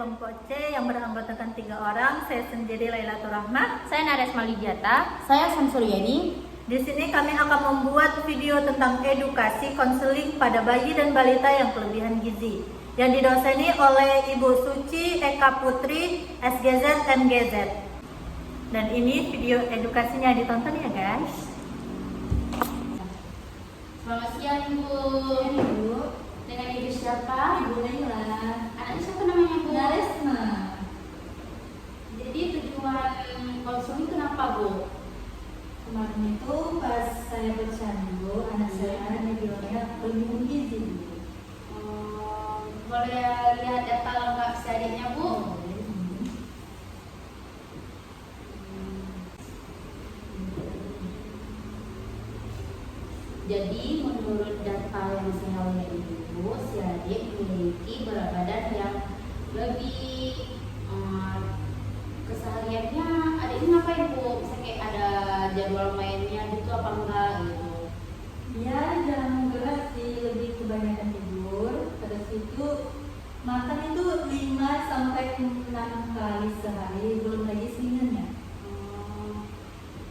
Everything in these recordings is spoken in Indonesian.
kelompok C yang beranggotakan 3 orang. Saya sendiri Lailatul Rahmah. Saya Nares Malidiata. Saya Samsuryani. Di sini kami akan membuat video tentang edukasi konseling pada bayi dan balita yang kelebihan gizi, yang didoseni oleh Ibu Suci Eka Putri, SGZ MGZ. Dan ini video edukasinya, ditonton ya guys. Selamat siang Ibu. Ibu. Dengan Ibu siapa? Ibu Naila. Anaknya siapa namanya Bu? Naresma. Jadi tujuan konseling itu kenapa Bu? Kemarin itu pas saya bercandu, anak saya bilangnya kelebihan gizi. Boleh lihat data lengkap si adiknya Bu? Jadi menurut data yang saya lihat Ibu, si adik memiliki berat badan yang lebih kesehariannya adik ini ngapain Bu? Misalnya kayak ada jadwal mainnya gitu apa enggak gitu? Ya, jarang gerak sih, lebih kebanyakan tidur. Terus itu makan itu 5 sampai 6 kali sehari, belum lagi selingannya.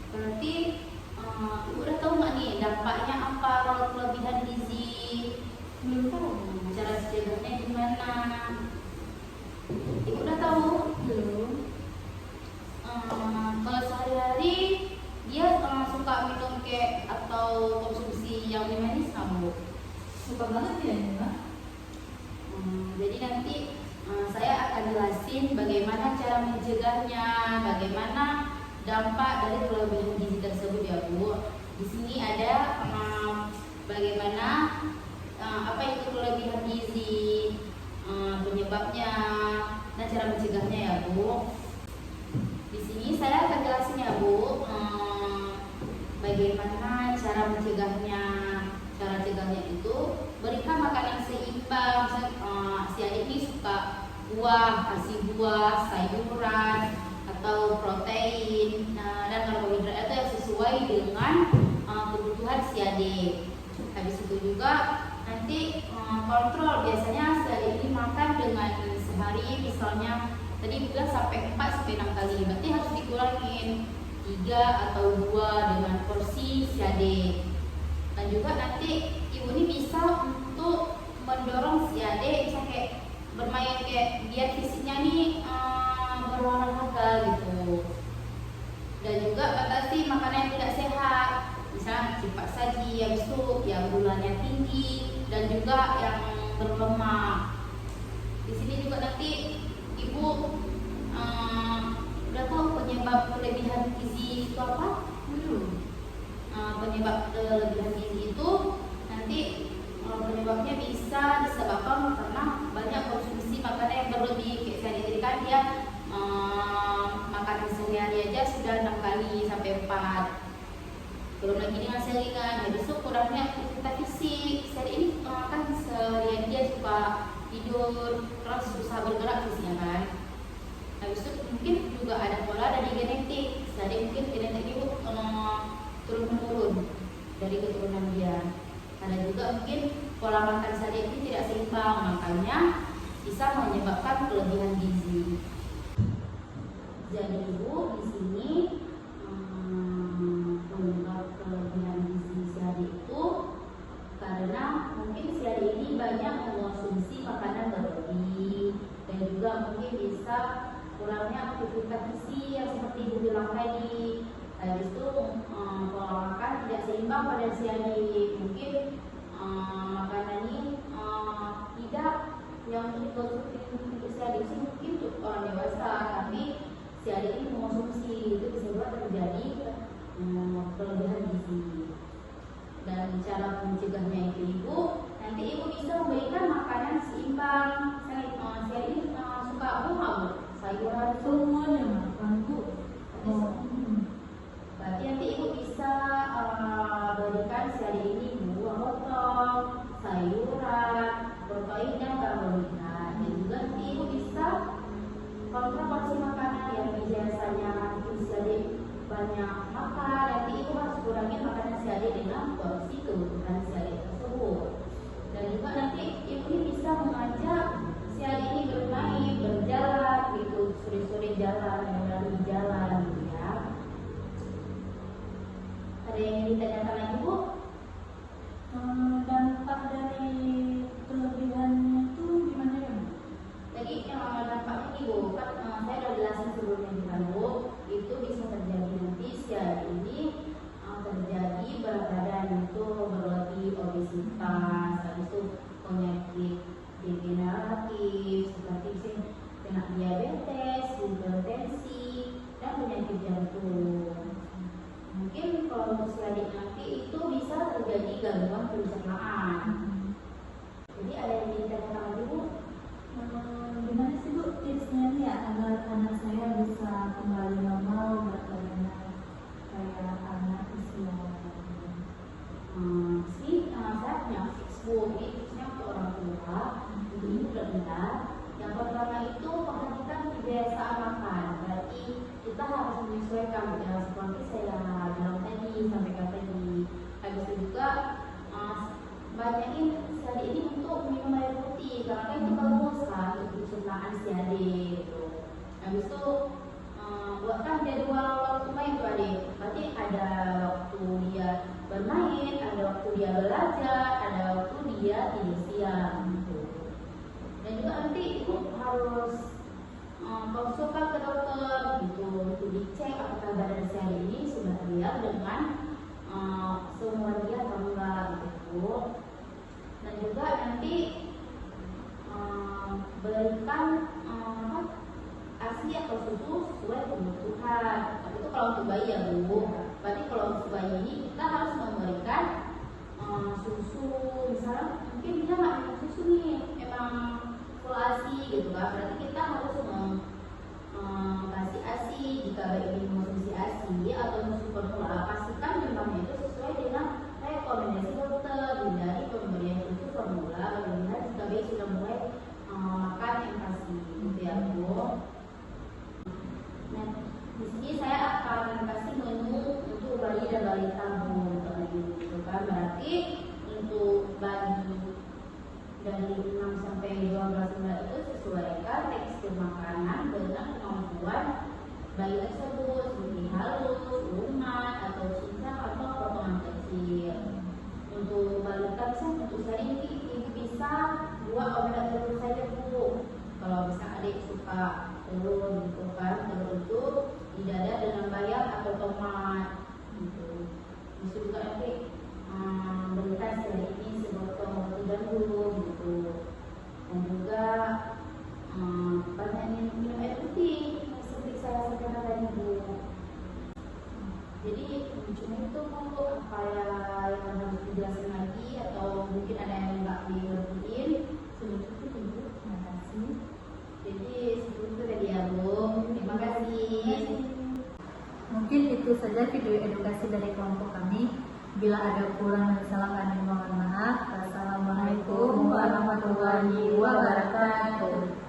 Berarti Ibu udah tahu nggak nih dampaknya apa kalau kelebihan gizi? Belum tahu. Cara cegahnya gimana? Ibu udah tahu? Belum. Kalau sehari-hari dia suka minum kayak atau konsumsi yang manis nggak Bu? Suka banget ya ini mah. Jadi nanti saya akan jelasin bagaimana cara mencegahnya, bagaimana dampak dari kelebihan gizi tersebut ya Bu. Di sini ada bagaimana apa itu kelebihan gizi, penyebabnya, dan cara mencegahnya ya Bu. Di sini saya akan jelasin ya Bu, bagaimana cara mencegahnya. Cara cegahnya itu berikan makanan seimbang. Si adik ini suka buah, kasih buah, sayuran, atau protein dan karbohidrat itu yang sesuai dengan kebutuhan si adik. Habis itu juga nanti kontrol, biasanya si adik ini makan dengan sehari misalnya tadi bilang sampai 4-6 kali, berarti harus dikurangin 3 atau 2 dengan porsi si adik. Dan juga nanti ibu ini bisa untuk mendorong si adik misalnya kayak bermain kayak biar fisiknya nih berolahraga gitu. Dan juga batasi makanan yang tidak sehat, misalnya cepat saji, yang yang gulanya tinggi, dan juga yang berlemak. Di sini juga nanti ibu udah tahu penyebab kelebihan gizi itu apa? Penyebab kelebihan gizi itu nanti penyebabnya bisa disebabkan karena banyak konsumsi makanan yang berlebih. Kayak saya dirikan dia makan sehari aja sudah 6 kali sampai 4. Belum lagi dengan selingan, habis itu kurangnya aktivitas fisik. Saya ini kan seharian dia suka tidur, terus susah bergerak fisiknya kan. Habis itu mungkin juga ada pola dari genetik. Jadi mungkin genetik itu turun-menurun dari keturunan dia. Ada juga mungkin pola makan sehari ini tidak seimbang, makanya bisa menyebabkan kelebihan gizi. Jadi Ibu di sini penyebab kelebihan gizi si adik itu karena mungkin si adik ini banyak mengonsumsi makanan berlebih, dan juga mungkin bisa kurangnya aktivitas fisik yang seperti Ibu bilang tadi. Habis itu pola makan tidak seimbang pada si adik. Mungkin makanan ini tidak yang untuk si adik sih mungkin untuk orang dewasa, tapi si adik ini mengonsumsi, itu bisa juga terjadi kelebihan gizi. Dan cara mencegahnya itu Ibu, nanti Ibu bisa memberikan makanan seimbang. Misalnya si adik ini suka buah, sayuran, Semuanya makan Bu. Berarti nanti Ibu bisa berikan si adik ini buah potong, sayuran, protein dan karbohidrat. Dan juga nanti Ibu bisa kontrol porsi makanan yang biasanya si adik banyak makan, nanti Ibu harus kurangi makanan si adik dengan porsi kebutuhan si adik tersebut. Dan juga nanti Ibu ini bisa mengajak si adik ini bermain, berjalan jelasin sebelumnya di lalu itu bisa terjadi nanti siang ini terjadi berat badan itu berlebih, obesitas, habis itu penyakit degeneratif seperti kena diabetes, hipertensi, dan penyakit jantung. Mungkin kalau untuk selanjutnya nanti itu bisa terjadi gangguan pencernaan. Jadi ada yang ditanyakan Ibu? Gimana sih Bu tipsnya nih ya agar anak saya bisa kembali normal berat badannya kayak anak usia Saatnya fix Bu, ini tipsnya untuk orang tua, untuk ibu dan anak. Yang pertama itu perhatikan kebiasaan makan. Berarti kita harus menyesuaikan seperti saya bilang tadi, sampaikan tadi. Habis itu juga banyakin siade ini untuk minum air putih karena kan itu bagus kan untuk pencernaan siade gitu. Habis itu buatkan jadwal waktu main tuh adik. Berarti ada waktu dia bermain, ada waktu dia belajar, ada waktu dia tidur siang gitu. Dan juga nanti ibu harus konsulkan ke dokter gitu untuk dicek apakah badan siade ini sudah terlihat dengan semua dia atau enggak gitu. Dan juga nanti berikan ASI atau susu sesuai kebutuhan. Tapi itu kalau untuk bayi ya Bu. Berarti kalau untuk bayi ini kita harus memberikan susu, misalnya mungkin dia nggak minum susu nih, emang full ASI gitu kan. Berarti kita harus kasih ASI jika bayi ini mengonsumsi ASI atau susu formula. Pastikan jumlahnya itu sesuai dengan rekomendasi dokter, hindari pemberian susu formula apabila jika bayi sudah mulai makan yang ASI gitu ya Bu. Nah, di sini saya akan kasih menu untuk bayi dan balita Bu, gitu kan. Berarti untuk bayi dari 6 sampai 12 bulan itu sesuaikan tekstur makanan dengan kemampuan bayi tersebut, seperti halus, lunak, atau cincang atau potongan kecil. Untuk balita untuk saya ini ibu bisa buat omelet telur saja Bu. Kalau misalnya adik suka telur gitu kan, telur itu didada dengan bayam atau tomat gitu. Bisa juga nanti berikan sekali ini sebotol roti gandum gitu. Dan juga banyak minum air putih seperti saya sampaikan tadi Bu. Jadi cuma itu Bu, apa yang harus dijelaskan lagi atau mungkin ada yang nggak dilakuin sebelum itu Bu. Terima kasih. Jadi sebelum itu tadi ya Bu. Terima kasih. Mungkin itu saja video edukasi dari kelompok kami. Bila ada kurang dan salah kami mohon maaf. Wassalamualaikum warahmatullahi wabarakatuh.